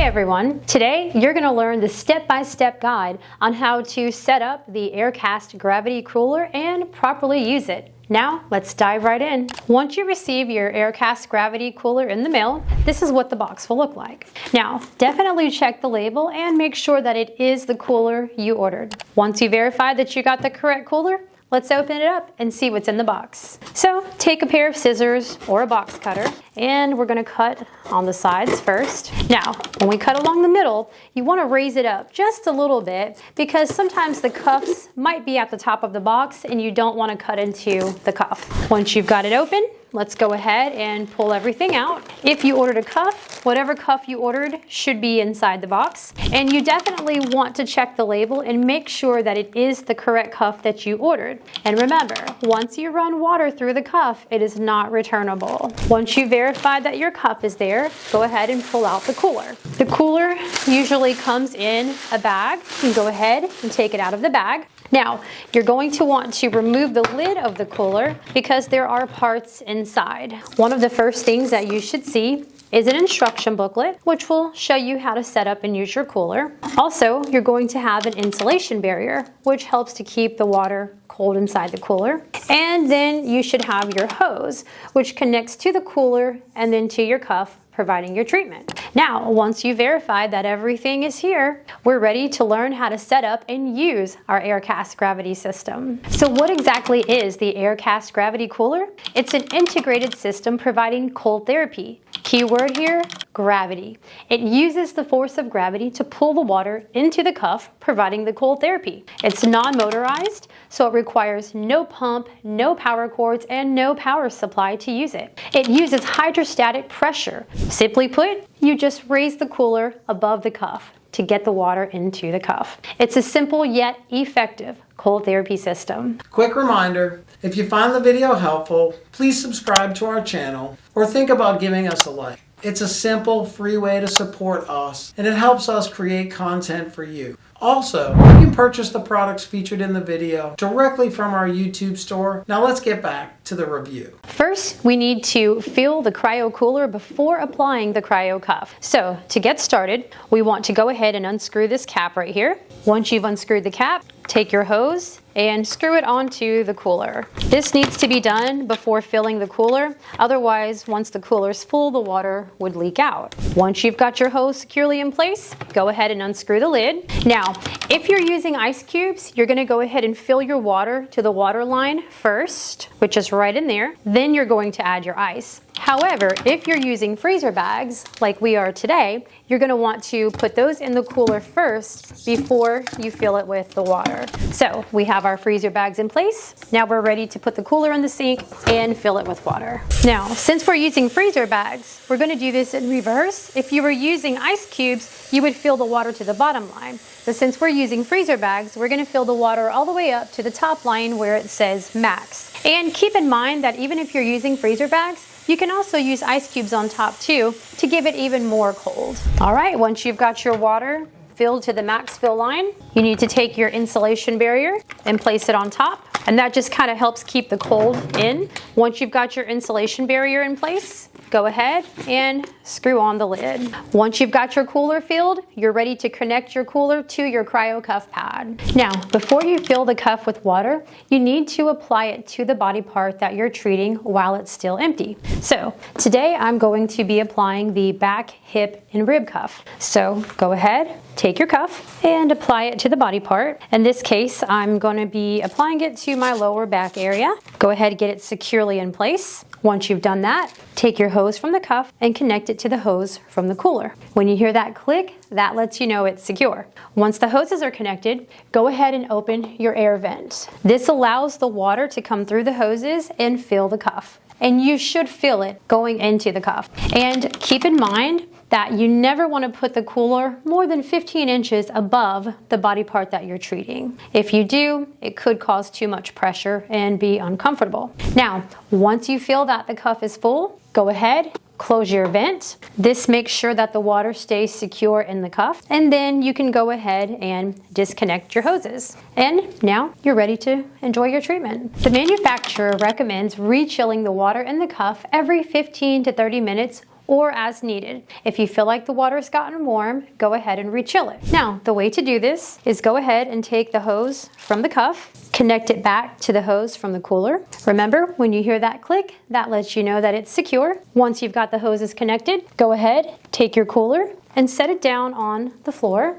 Hey everyone, today you're going to learn the step-by-step guide on how to set up the Aircast Gravity Cooler and properly use it. Now let's dive right in. Once you receive your Aircast Gravity Cooler in the mail, this is what the box will look like. Now definitely check the label and make sure that it is the cooler you ordered. Once you verify that you got the correct cooler, let's open it up and see what's in the box. So take a pair of scissors or a box cutter and we're going to cut on the sides first. Now, when we cut along the middle, you want to raise it up just a little bit because sometimes the cuffs might be at the top of the box and you don't want to cut into the cuff. Once you've got it open, let's go ahead and pull everything out. If you ordered a cuff, whatever cuff you ordered should be inside the box. And you definitely want to check the label and make sure that it is the correct cuff that you ordered. And remember, once you run water through the cuff, it is not returnable. Once you verify that your cuff is there, go ahead and pull out the cooler. The cooler usually comes in a bag. You can go ahead and take it out of the bag. Now, you're going to want to remove the lid of the cooler because there are parts inside. One of the first things that you should see is an instruction booklet, which will show you how to set up and use your cooler. Also, you're going to have an insulation barrier, which helps to keep the water cold inside the cooler. And then you should have your hose, which connects to the cooler and then to your cuff, providing your treatment. Now, once you verify that everything is here, we're ready to learn how to set up and use our Aircast Gravity system. So what exactly is the Aircast Gravity Cooler? It's an integrated system providing cold therapy. Keyword here, gravity. It uses the force of gravity to pull the water into the cuff, providing the cold therapy. It's non-motorized, so it requires no pump, no power cords, and no power supply to use it. It uses hydrostatic pressure. Simply put, you just raise the cooler above the cuff to get the water into the cuff. It's a simple yet effective cold therapy system. Quick reminder, if you find the video helpful, please subscribe to our channel or think about giving us a like. It's a simple, free way to support us, and it helps us create content for you. Also, you can purchase the products featured in the video directly from our YouTube store. Now let's get back to the review. First, we need to fill the cryo cooler before applying the cryo cuff. So to get started, we want to go ahead and unscrew this cap right here. Once you've unscrewed the cap, take your hose and screw it onto the cooler. This needs to be done before filling the cooler. Otherwise, once the cooler's full, the water would leak out. Once you've got your hose securely in place, go ahead and unscrew the lid. Now, if you're using ice cubes, you're gonna go ahead and fill your water to the water line first, which is right in there. Then you're going to add your ice. However, if you're using freezer bags like we are today, you're going to want to put those in the cooler first before you fill it with the water. So we have our freezer bags in place. Now we're ready to put the cooler in the sink and fill it with water. Now, since we're using freezer bags, we're going to do this in reverse. If you were using ice cubes, you would fill the water to the bottom line. But since we're using freezer bags, we're going to fill the water all the way up to the top line where it says max. And keep in mind that even if you're using freezer bags, you can also use ice cubes on top too to give it even more cold. All right, once you've got your water filled to the max fill line, you need to take your insulation barrier and place it on top. And that just kind of helps keep the cold in. Once you've got your insulation barrier in place, go ahead and screw on the lid. Once you've got your cooler filled, you're ready to connect your cooler to your cryo cuff pad. Now, before you fill the cuff with water, you need to apply it to the body part that you're treating while it's still empty. So today I'm going to be applying the back, hip, and rib cuff. So go ahead, take your cuff and apply it to the body part. In this case, I'm going to be applying it to my lower back area. Go ahead and get it securely in place. Once you've done that, take your hose from the cuff and connect it to the hose from the cooler. When you hear that click, that lets you know it's secure. Once the hoses are connected, go ahead and open your air vent. This allows the water to come through the hoses and fill the cuff. And you should fill it going into the cuff. And keep in mind that you never want to put the cooler more than 15 inches above the body part that you're treating. If you do, it could cause too much pressure and be uncomfortable. Now, once you feel that the cuff is full, go ahead, close your vent. This makes sure that the water stays secure in the cuff, and then you can go ahead and disconnect your hoses. And now you're ready to enjoy your treatment. The manufacturer recommends rechilling the water in the cuff every 15 to 30 minutes or as needed. If you feel like the water's gotten warm, go ahead and rechill it. Now, the way to do this is go ahead and take the hose from the cuff, connect it back to the hose from the cooler. Remember, when you hear that click, that lets you know that it's secure. Once you've got the hoses connected, go ahead, take your cooler and set it down on the floor.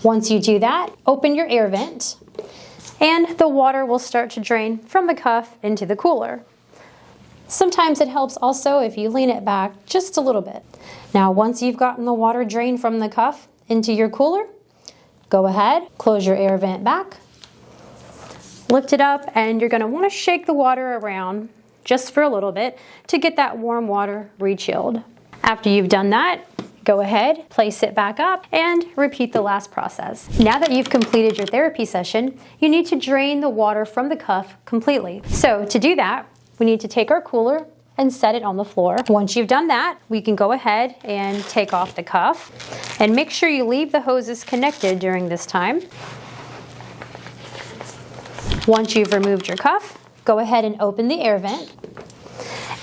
Once you do that, open your air vent and the water will start to drain from the cuff into the cooler. Sometimes it helps also if you lean it back just a little bit. Now, once you've gotten the water drained from the cuff into your cooler, go ahead, close your air vent back, lift it up, and you're gonna wanna shake the water around just for a little bit to get that warm water rechilled. After you've done that, go ahead, place it back up, and repeat the last process. Now that you've completed your therapy session, you need to drain the water from the cuff completely. So to do that, we need to take our cooler and set it on the floor. Once you've done that, we can go ahead and take off the cuff and make sure you leave the hoses connected during this time. Once you've removed your cuff, go ahead and open the air vent.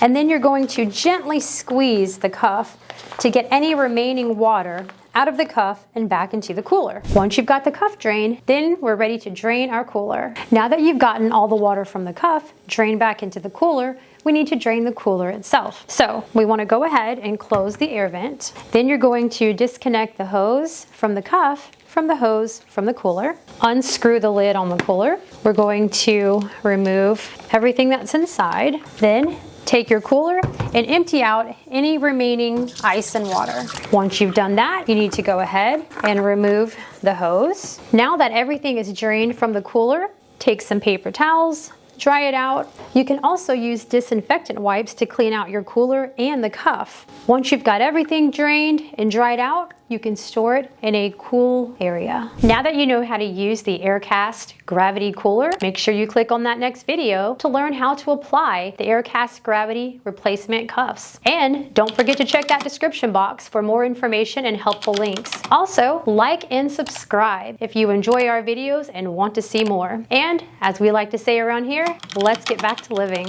And then you're going to gently squeeze the cuff to get any remaining water out of the cuff and back into the cooler. Once you've got the cuff drained, then we're ready to drain our cooler. Now that you've gotten all the water from the cuff drained back into the cooler, we need to drain the cooler itself. So we want to go ahead and close the air vent. Then you're going to disconnect the hose from the cuff from the hose from the cooler. Unscrew the lid on the cooler. We're going to remove everything that's inside. Then take your cooler and empty out any remaining ice and water. Once you've done that, you need to go ahead and remove the hose. Now that everything is drained from the cooler, take some paper towels, dry it out. You can also use disinfectant wipes to clean out your cooler and the cuff. Once you've got everything drained and dried out, you can store it in a cool area. Now that you know how to use the Aircast Gravity Cooler, make sure you click on that next video to learn how to apply the Aircast Gravity replacement cuffs. And don't forget to check that description box for more information and helpful links. Also, like and subscribe if you enjoy our videos and want to see more. And as we like to say around here, let's get back to living.